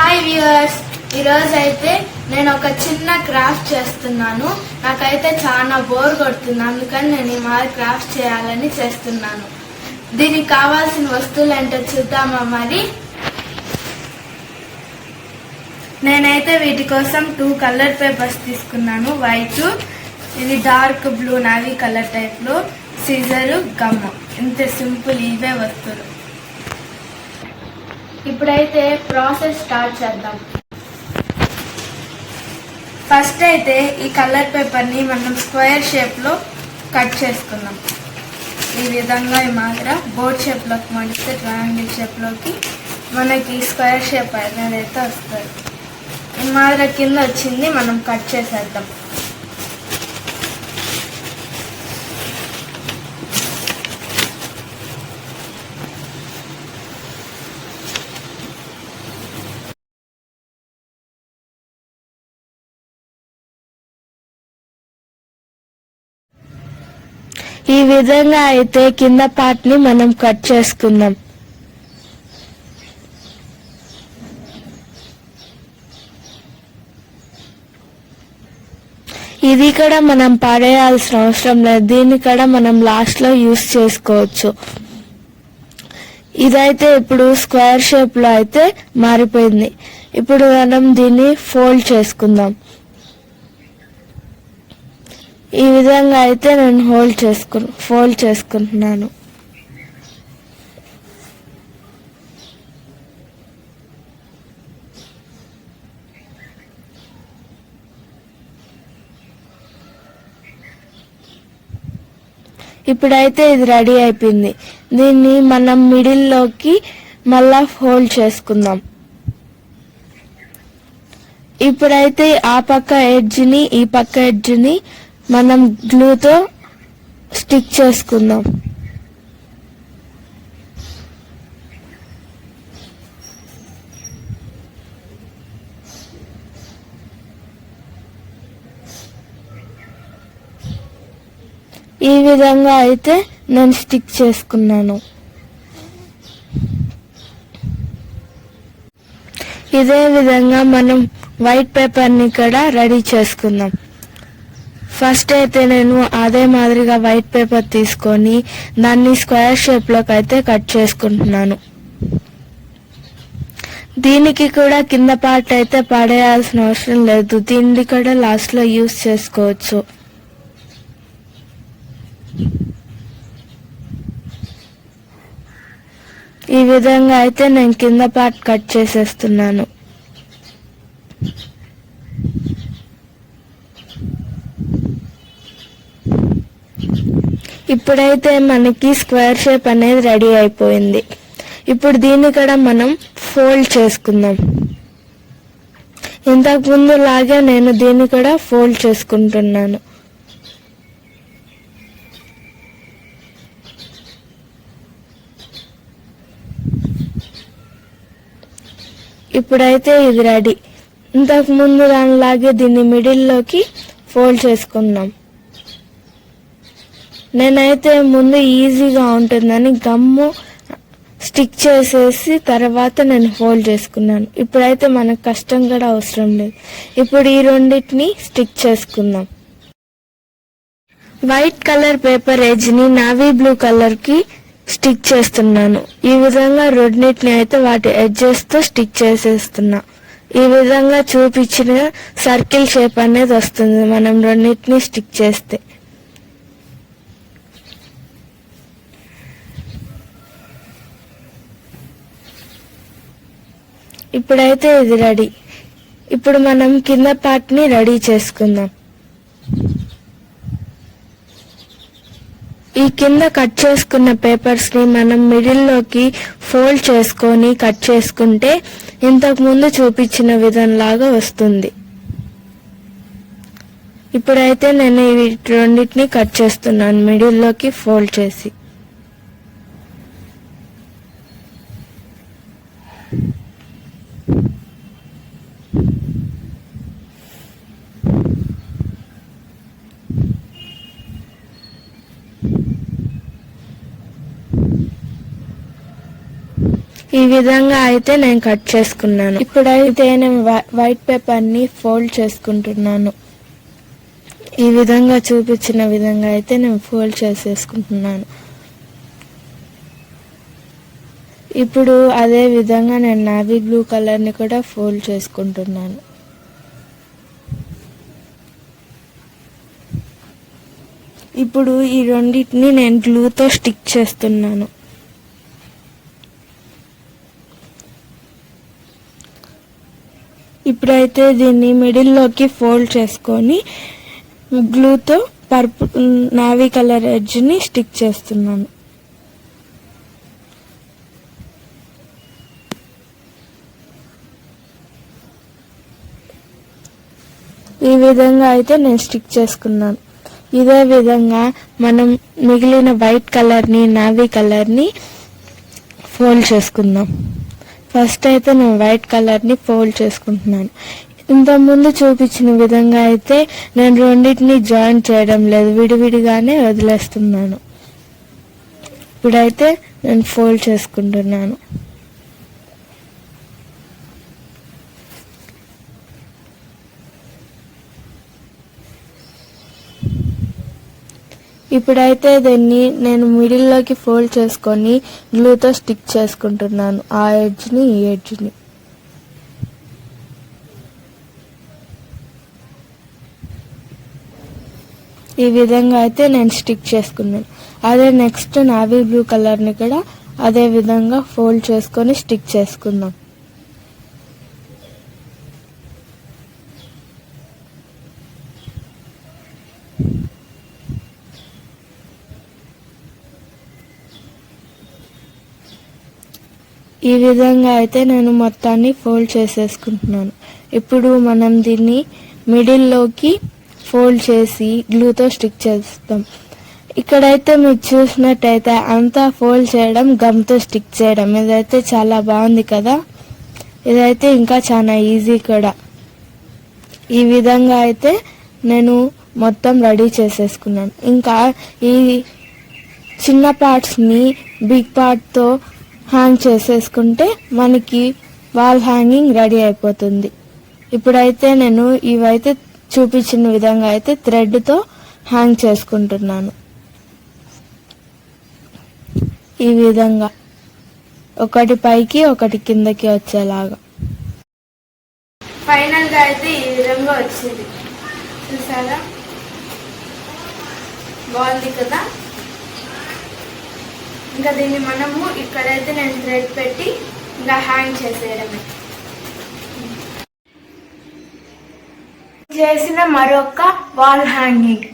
Hi viewers, ఈరోజు అయితే నేను ఒక చిన్న క్రాఫ్ట్ చేస్తున్నాను. నాకైతే చాలా బోర్ కొడుతుంది, అందుకని నేను ఈ మాదిరి క్రాఫ్ట్ చేయాలని చేస్తున్నాను. దీనికి కావాల్సిన వస్తువులు ఏంటో చూద్దామా మరి. నేనైతే వీటి కోసం 2 కలర్ పేపర్స్ తీసుకున్నాను. వైట్, ఇది డార్క్ బ్లూ నావీ కలర్ టైప్లో, సీజరు, గమ్. ఇంత సింపుల్, ఇవే వస్తువులు. ఇప్పుడైతే ప్రాసెస్ స్టార్ట్ చేద్దాం. ఫస్ట్ అయితే ఈ కలర్ పేపర్ని మనం స్క్వేర్ షేప్లో కట్ చేసుకుందాం. ఈ విధంగా ఈ మాదిరి బోర్డ్ షేప్లోకి మడిస్తే ట్రయాంగిల్ షేప్లోకి మనకి స్క్వేర్ షేప్ అనేది అయితే వస్తుంది. ఈ మాదిరి కింద వచ్చింది, మనం కట్ చేసేద్దాం. ఈ విధంగా అయితే కింద పార్ట్ ని మనం కట్ చేసుకుందాం. ఇది కూడా మనం పడేయాల్సిన అవసరం లేదు, దీన్ని కూడా మనం లాస్ట్ లో యూస్ చేసుకోవచ్చు. ఇదైతే ఇప్పుడు స్క్వేర్ షేప్ లో అయితే మారిపోయింది. ఇప్పుడు మనం దీన్ని ఫోల్డ్ చేసుకుందాం. ఈ విధంగా అయితే నేను ఫోల్డ్ చేసుకుంటున్నాను. ఇప్పుడైతే ఇది రెడీ అయిపోయింది. దీన్ని మనం మిడిల్లోకి మళ్ళా ఫోల్డ్ చేసుకుందాం. ఇప్పుడైతే ఆ పక్క ఎడ్జ్ని ఈ పక్క ఎడ్జ్ని మనం గ్లూతో స్టిక్ చేసుకుందాం. ఈ విధంగా అయితే నేను స్టిక్ చేసుకున్నాను. ఇదే విధంగా మనం వైట్ పేపర్ని కూడా రెడీ చేసుకుందాం. ఫస్ట్ అయితే నేను అదే మాదిరిగా వైట్ పేపర్ తీసుకొని దాన్ని స్క్వేర్ షేప్లోకి అయితే కట్ చేసుకుంటున్నాను. దీనికి కూడా కింద పార్ట్ అయితే పడేయాల్సిన అవసరం లేదు, దీన్ని కూడా లాస్ట్ లో యూస్ చేసుకోవచ్చు. ఈ విధంగా అయితే నేను కింద పార్ట్ కట్ చేసేస్తున్నాను. ఇప్పుడైతే మనకి స్క్వేర్ షేప్ అనేది రెడీ అయిపోయింది. ఇప్పుడు దీన్ని కూడా మనం ఫోల్డ్ చేసుకుందాం. ఇంతకు ముందు లాగే నేను దీన్ని కూడా ఫోల్డ్ చేసుకుంటున్నాను. ఇప్పుడైతే ఇది రెడీ. ఇంతకు ముందు దానిలాగే దీన్ని మిడిల్లోకి ఫోల్డ్ చేసుకుందాం. నేనైతే ముందు ఈజీగా ఉంటుందని గమ్ము స్టిక్ చేసేసి తర్వాత నేను ఫోల్డ్ చేసుకున్నాను. ఇప్పుడైతే మనకు కష్టం కూడా అవసరం లేదు. ఇప్పుడు ఈ రెండింటిని స్టిక్ చేసుకుందాం. వైట్ కలర్ పేపర్ ఎడ్జ్ ని నావీ బ్లూ కలర్ కి స్టిక్ చేస్తున్నాను. ఈ విధంగా రెండింటిని అయితే వాటి ఎడ్జెస్ తో స్టిక్ చేసేస్తున్నా. ఈ విధంగా చూపించిన సర్కిల్ షేప్ అనేది వస్తుంది మనం రెండింటిని స్టిక్ చేస్తే. ఇప్పుడైతే ఇది రెడీ. ఇప్పుడు మనం కింద పార్ట్ ని రెడీ చేసుకుందాం. ఈ కింద కట్ చేసుకున్న పేపర్స్ ని మనం మిడిల్ లోకి ఫోల్డ్ చేసుకొని కట్ చేసుకుంటే ఇంతకు ముందు చూపించిన విధంలాగా వస్తుంది. ఇప్పుడైతే నేను ఈ రెండింటిని కట్ చేస్తున్నాను మిడిల్ లోకి ఫోల్డ్ చేసి. ఈ విధంగా అయితే నేను కట్ చేసుకున్నాను. ఇప్పుడైతే నేను వైట్ పేపర్ని ఫోల్డ్ చేసుకుంటున్నాను. ఈ విధంగా చూపించిన విధంగా అయితే నేను ఫోల్డ్ చేసేసుకుంటున్నాను. ఇప్పుడు అదే విధంగా నేను నావీ బ్లూ కలర్ని కూడా ఫోల్డ్ చేసుకుంటున్నాను. ఇప్పుడు ఈ రెండింటిని నేను గ్లూతో స్టిక్ చేస్తున్నాను. ఇప్పుడైతే దీన్ని మిడిల్లోకి ఫోల్డ్ చేసుకొని గ్లూతో పర్పుల్ నావీ కలర్ ఎడ్జ్ని స్టిక్ చేస్తున్నాను. ఈ విధంగా అయితే నేను స్టిక్ చేసుకున్నాను. ఇదే విధంగా మనం మిగిలిన వైట్ కలర్ని నావీ కలర్ని ఫోల్డ్ చేసుకుందాం. ఫస్ట్ అయితే నేను వైట్ కలర్ని ఫోల్డ్ చేసుకుంటున్నాను. ఇంతకుముందు చూపించిన విధంగా అయితే నేను రెండింటిని జాయిన్ చేయడం లేదు, విడివిడిగానే వదిలేస్తున్నాను. ఇప్పుడైతే నేను ఫోల్డ్ చేసుకుంటున్నాను. ఇప్పుడైతే దీన్ని నేను మిడిల్లోకి ఫోల్డ్ చేసుకొని గ్లూతో స్టిక్ చేసుకుంటున్నాను, ఆ ఎడ్జ్ని ఈ ఎడ్జ్ని. ఈ విధంగా అయితే నేను స్టిక్ చేసుకున్నాను. అదే నెక్స్ట్ నావీ బ్లూ కలర్ని కూడా అదే విధంగా ఫోల్డ్ చేసుకొని స్టిక్ చేసుకుందాం. ఈ విధంగా అయితే నేను మొత్తాన్ని ఫోల్డ్ చేసేసుకుంటున్నాను. ఇప్పుడు మనం దీన్ని మిడిల్లోకి ఫోల్డ్ చేసి గ్లూతో స్టిక్ చేస్తాం. ఇక్కడైతే మీరు చూసినట్టయితే అంతా ఫోల్డ్ చేయడం, గమ్తో స్టిక్ చేయడం, ఇదైతే చాలా బాగుంది కదా. ఇదైతే ఇంకా చాలా ఈజీ కూడా. ఈ విధంగా అయితే నేను మొత్తం రెడీ చేసేసుకున్నాను. ఇంకా ఈ చిన్న పార్ట్స్ని బిగ్ పార్ట్తో హ్యాంగ్ చేసేసుకుంటే మనకి వాల్ హ్యాంగింగ్ రెడీ అయిపోతుంది. ఇప్పుడైతే నేను ఇవైతే చూపించిన విధంగా అయితే థ్రెడ్తో హ్యాంగ్ చేసుకుంటున్నాను. ఈ విధంగా ఒకటి పైకి ఒకటి కిందకి వచ్చేలాగా. ఫైనల్గా అయితే ఈ విధంగా వచ్చింది, చూసారా, బాగుంది కదా. ఇంకా దీన్ని మనము ఇక్కడైతే నేను థ్రెడ్ పెట్టి ఇంకా హ్యాంగ్ చేసేయడమే. చేసిన మరొక వాల్ హ్యాంగింగ్.